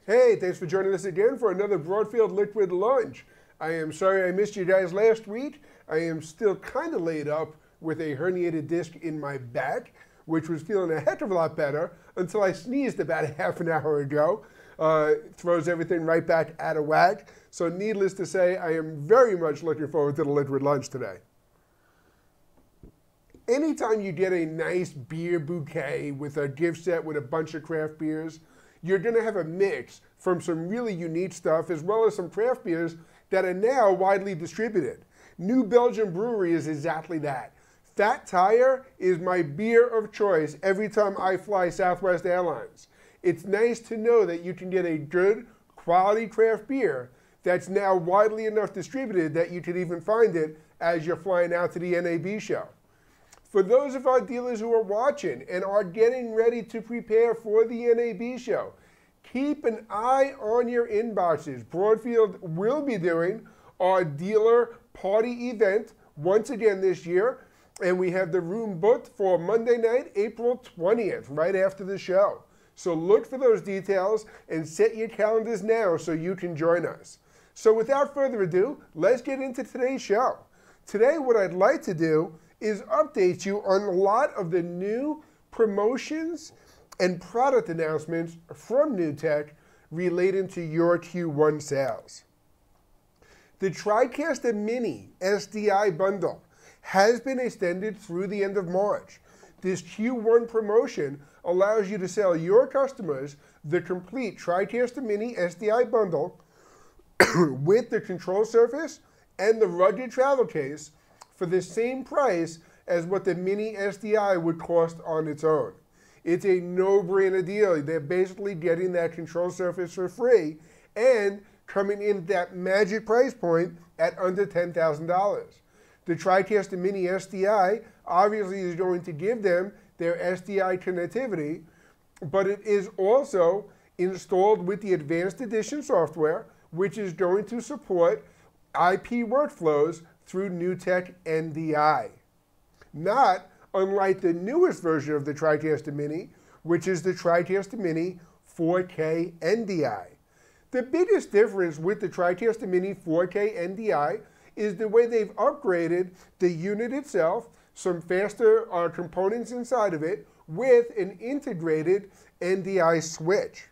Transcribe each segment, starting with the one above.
Hey, thanks for joining us again for another Broadfield Liquid Lunch. I am sorry I missed you guys last week. I am still kind of laid up with a herniated disc in my back, which was feeling a heck of a lot better until I sneezed about a half an hour ago. Throws everything right back out of whack. So needless to say, I am very much looking forward to the Liquid Lunch today. Anytime you get a nice beer bouquet with a gift set with a bunch of craft beers, you're going to have a mix from some really unique stuff as well as some craft beers that are now widely distributed. New Belgium Brewery is exactly that. Fat Tire is my beer of choice every time I fly Southwest Airlines. It's nice to know that you can get a good quality craft beer that's now widely enough distributed that you can even find it as you're flying out to the NAB show. For those of our dealers who are watching and are getting ready to prepare for the NAB show, keep an eye on your inboxes. Broadfield will be doing our dealer party event once again this year, and we have the room booked for Monday night, April 20th, right after the show. So look for those details and set your calendars now so you can join us. So without further ado, let's get into today's show. Today, what I'd like to do is update you on a lot of the new promotions and product announcements from NewTek relating to your Q1 sales. The TriCaster Mini SDI bundle has been extended through the end of March. This Q1 promotion allows you to sell your customers the complete TriCaster Mini SDI bundle with the control surface and the rugged travel case for the same price as what the Mini SDI would cost on its own. It's a no-brainer deal. They're basically getting that control surface for free and coming in at that magic price point at under $10,000. The TriCaster Mini SDI obviously is going to give them their SDI connectivity, but it is also installed with the Advanced Edition software, which is going to support IP workflows through NewTek NDI. Not unlike the newest version of the TriCaster Mini, which is the TriCaster Mini 4K NDI. The biggest difference with the TriCaster Mini 4K NDI is the way they've upgraded the unit itself, some faster components inside of it, with an integrated NDI switch.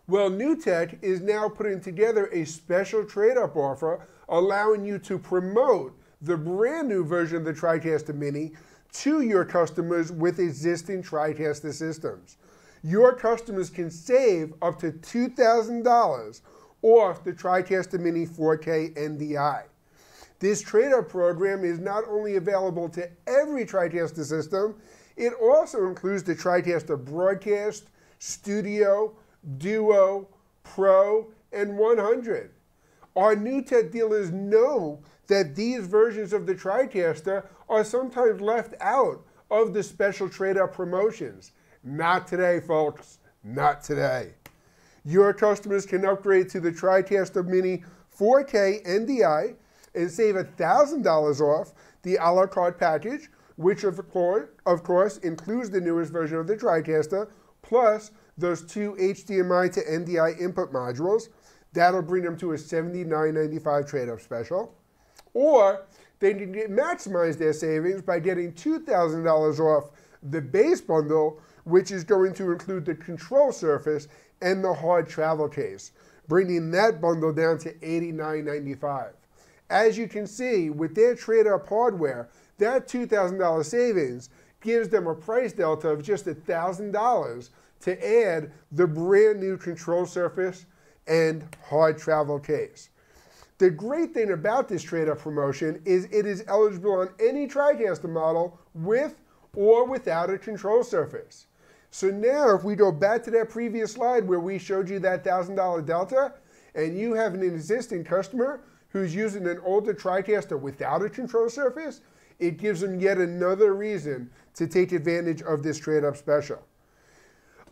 Well, NewTek is now putting together a special trade-up offer allowing you to promote the brand new version of the TriCaster Mini to your customers with existing TriCaster systems. Your customers can save up to $2,000 off the TriCaster Mini 4K NDI. This trade-up program is not only available to every TriCaster system, it also includes the TriCaster Broadcast, Studio, Duo, Pro, and 100. Our NewTek dealers know that these versions of the TriCaster are sometimes left out of the special trade-up promotions. Not today, folks. Not today. Your customers can upgrade to the TriCaster Mini 4K NDI and save $1,000 off the a la carte package, which of course includes the newest version of the TriCaster, plus those two HDMI to NDI input modules. That'll bring them to a $79.95 trade-up special. Or they can maximize their savings by getting $2,000 off the base bundle, which is going to include the control surface and the hard travel case, bringing that bundle down to $89.95. As you can see, with their trade-up hardware, that $2,000 savings gives them a price delta of just $1,000 to add the brand new control surface and hard travel case. The great thing about this trade-up promotion is it is eligible on any TriCaster model with or without a control surface. So now if we go back to that previous slide where we showed you that $1,000 delta, and you have an existing customer who's using an older TriCaster without a control surface, it gives them yet another reason to take advantage of this trade-up special.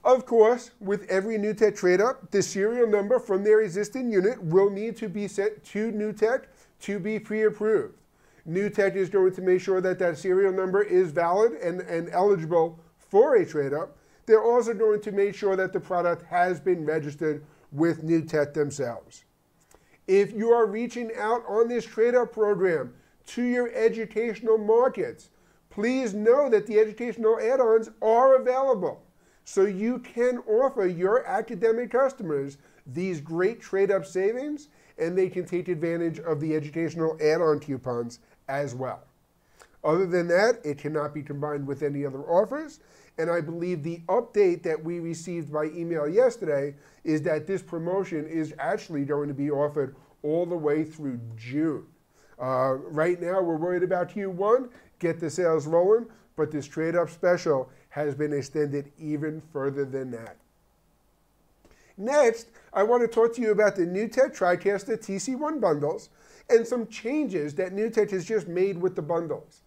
Of course, with every NewTek trade-up, the serial number from their existing unit will need to be sent to NewTek to be pre-approved. NewTek is going to make sure that that serial number is valid and eligible for a trade-up. they're also going to make sure that the product has been registered with NewTek themselves. If you are reaching out on this trade-up program to your educational markets, please know that the educational add-ons are available. So you can offer your academic customers these great trade-up savings, and they can take advantage of the educational add-on coupons as well. Other than that, it cannot be combined with any other offers. And I believe the update that we received by email yesterday is that this promotion is actually going to be offered all the way through June. Right now, we're worried about Q1, get the sales rolling, but this trade-up special has been extended even further than that. Next, I want to talk to you about the NewTek TriCaster TC1 bundles and some changes that NewTek has just made with the bundles.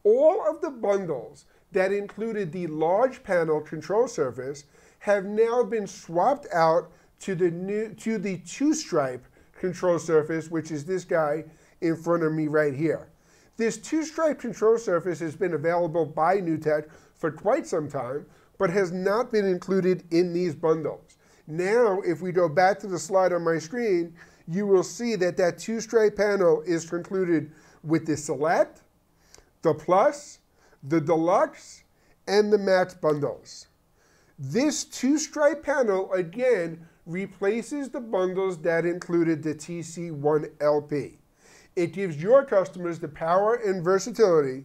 All of the bundles that included the large panel control surface have now been swapped out to the two-stripe control surface, which is this guy in front of me right here. This two-stripe control surface has been available by NewTek for quite some time, but has not been included in these bundles. Now, if we go back to the slide on my screen, you will see that that two-stripe panel is concluded with the Select, the Plus, the Deluxe, and the Max bundles. This two-stripe panel, again, replaces the bundles that included the TC1 LP. It gives your customers the power and versatility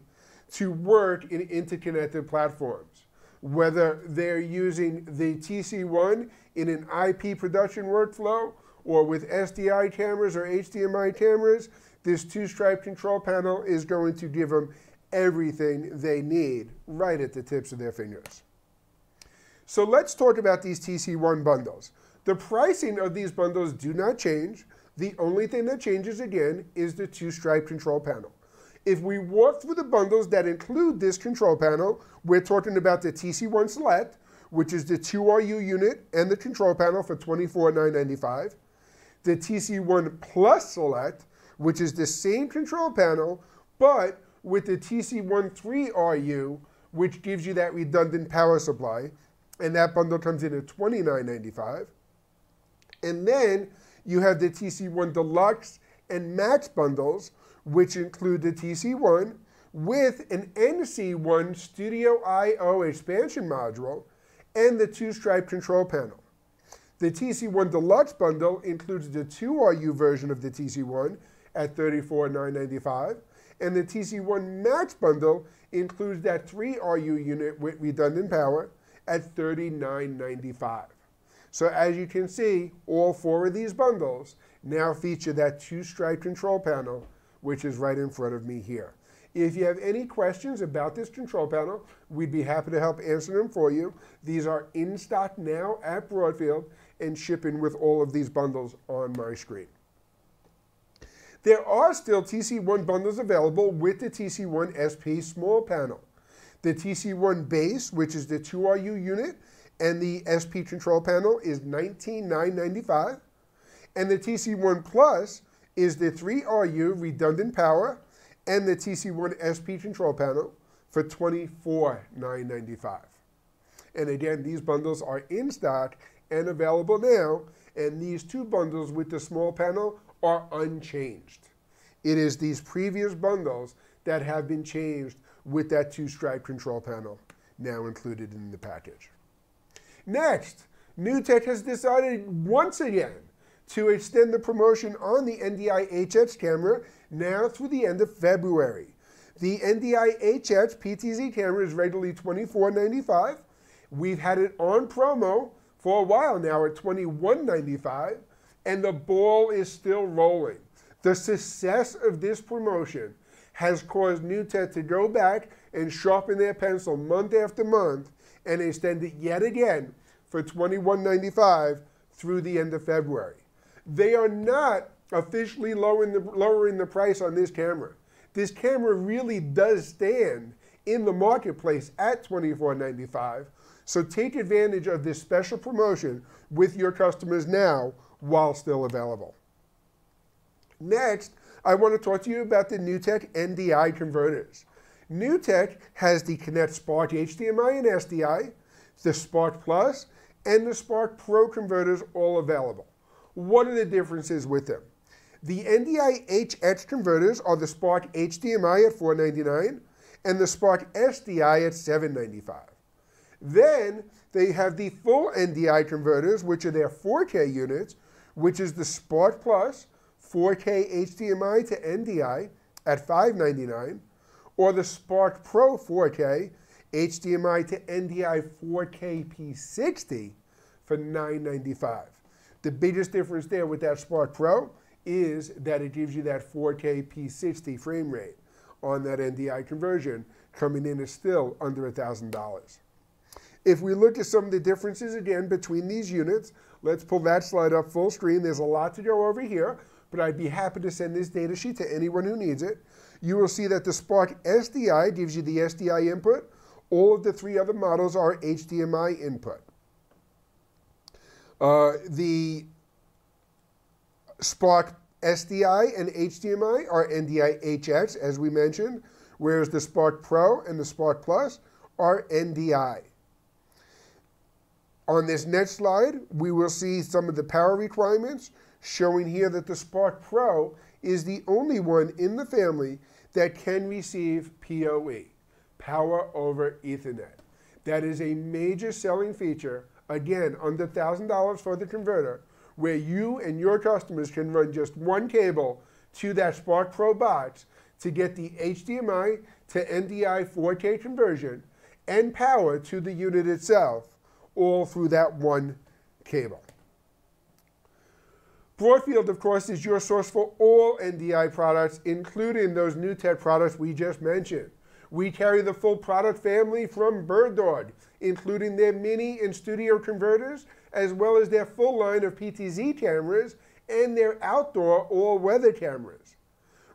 to work in interconnected platforms. Whether they're using the TC1 in an IP production workflow or with SDI cameras or HDMI cameras, this two-stripe control panel is going to give them everything they need right at the tips of their fingers. So let's talk about these TC1 bundles. The pricing of these bundles do not change. The only thing that changes again is the two-stripe control panel. If we walk through the bundles that include this control panel, we're talking about the TC1 Select, which is the 2RU unit and the control panel for $24,995. The TC1 Plus Select, which is the same control panel, but with the TC1 3RU, which gives you that redundant power supply, and that bundle comes in at $29.95. And then you have the TC1 Deluxe and Max bundles, which include the TC1 with an NC1 Studio I/O expansion module and the two-stripe control panel. The TC1 Deluxe bundle includes the 2RU version of the TC1 at $34,995, and the TC1 Max bundle includes that 3RU unit with redundant power at $39.95. So as you can see, all four of these bundles now feature that two-stripe control panel, which is right in front of me here. If you have any questions about this control panel, we'd be happy to help answer them for you. These are in stock now at Broadfield and shipping with all of these bundles on my screen. There are still TC1 bundles available with the TC1 SP small panel. The TC1 base, which is the 2RU unit, and the SP control panel is $19,995. And the TC1 Plus is the 3RU redundant power and the TC1 SP control panel for $24,995. And again, these bundles are in stock and available now, and these two bundles with the small panel are unchanged. It is these previous bundles that have been changed with that two-stripe control panel now included in the package. Next, NewTek has decided once again to extend the promotion on the NDI HX camera now through the end of February. The NDI HX PTZ camera is regularly $24.95. We've had it on promo for a while now at $21.95, and the ball is still rolling. The success of this promotion has caused NewTek to go back and sharpen their pencil month after month and extend it yet again for $21.95 through the end of February. They are not officially lowering the price on this camera. This camera really does stand in the marketplace at $24.95, so take advantage of this special promotion with your customers now while still available. Next, I want to talk to you about the NewTek NDI converters. NewTek has the Connect Spark HDMI and SDI, the Spark Plus, and the Spark Pro converters all available. What are the differences with them? The NDI HX converters are the Spark HDMI at $499 and the Spark SDI at $795. Then they have the full NDI converters, which are their 4K units, which is the Spark Plus 4K HDMI to NDI at $599, or the Spark Pro 4K HDMI to NDI 4K P60 for $995. The biggest difference there with that Spark Pro is that it gives you that 4K P60 frame rate on that NDI conversion, coming in at still under $1,000. If we look at some of the differences again between these units, let's pull that slide up full screen. There's a lot to go over here, but I'd be happy to send this data sheet to anyone who needs it. You will see that the Spark SDI gives you the SDI input. All of the three other models are HDMI input. The Spark SDI and HDMI are NDI HX, as we mentioned, whereas the Spark Pro and the Spark Plus are NDI. On this next slide, we will see some of the power requirements, showing here that the Spark Pro is the only one in the family that can receive PoE, Power over Ethernet. That is a major selling feature, again, under $1,000 for the converter, where you and your customers can run just one cable to that Spark Pro box to get the HDMI to NDI 4K conversion and power to the unit itself, all through that one cable. Broadfield, of course, is your source for all NDI products, including those NewTek products we just mentioned. We carry the full product family from BirdDog, including their mini and studio converters, as well as their full line of PTZ cameras and their outdoor all-weather cameras.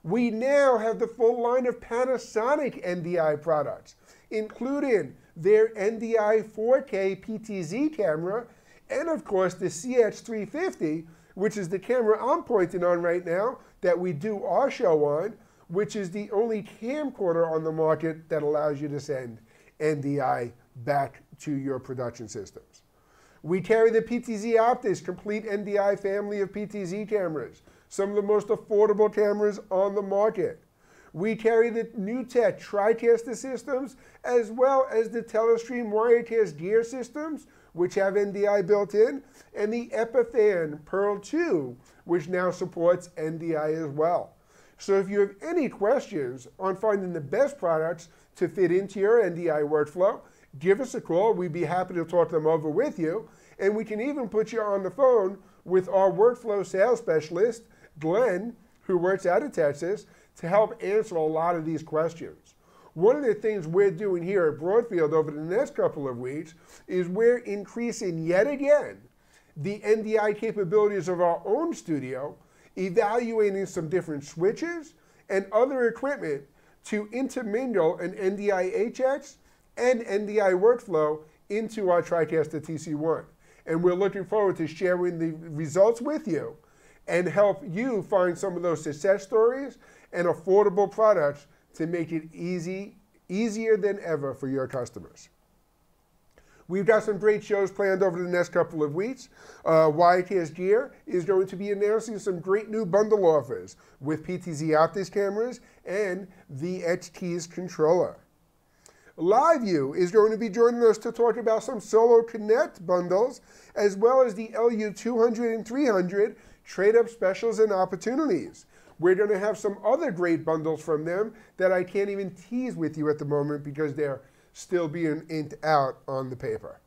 We now have the full line of Panasonic NDI products, including their NDI 4K PTZ camera, and of course the CX350, which is the camera I'm pointing on right now that we do our show on, which is the only camcorder on the market that allows you to send NDI back to your production systems. We carry the PTZ Optics complete NDI family of PTZ cameras, some of the most affordable cameras on the market. We carry the NewTek TriCaster systems, as well as the Telestream Wirecast gear systems, which have NDI built in, and the Epiphan Pearl 2, which now supports NDI as well. So if you have any questions on finding the best products to fit into your NDI workflow, give us a call. We'd be happy to talk them over with you. And we can even put you on the phone with our workflow sales specialist, Glenn, who works out of Texas, to help answer a lot of these questions. One of the things we're doing here at Broadfield over the next couple of weeks is we're increasing yet again the NDI capabilities of our own studio, evaluating some different switches and other equipment to intermingle an NDI HX and NDI workflow into our TriCaster TC1. And we're looking forward to sharing the results with you and help you find some of those success stories and affordable products to make it easier than ever for your customers. We've got some great shows planned over the next couple of weeks. Wirecast Gear is going to be announcing some great new bundle offers with PTZ Optics cameras and the X-Keys controller. LiveView is going to be joining us to talk about some Solo Connect bundles, as well as the LU200 and 300 trade-up specials and opportunities. We're going to have some other great bundles from them that I can't even tease with you at the moment because they're still being inked out on the paper.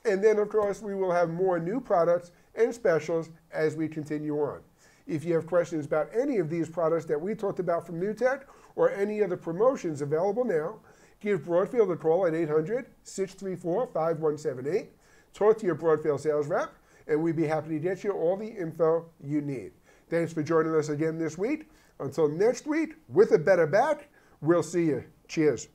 And then, of course, we will have more new products and specials as we continue on. If you have questions about any of these products that we talked about from NewTek or any other promotions available now, give Broadfield a call at 800-634-5178. Talk to your Broadfield sales rep, and we'd be happy to get you all the info you need. Thanks for joining us again this week. Until next week, with a better back, we'll see you. Cheers.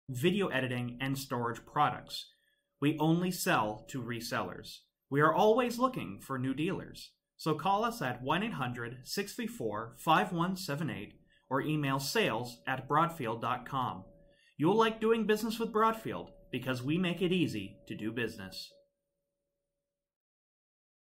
Video editing and storage products. We only sell to resellers. We are always looking for new dealers. So call us at 1-800-634-5178 or email sales@broadfield.com. You'll like doing business with Broadfield because we make it easy to do business.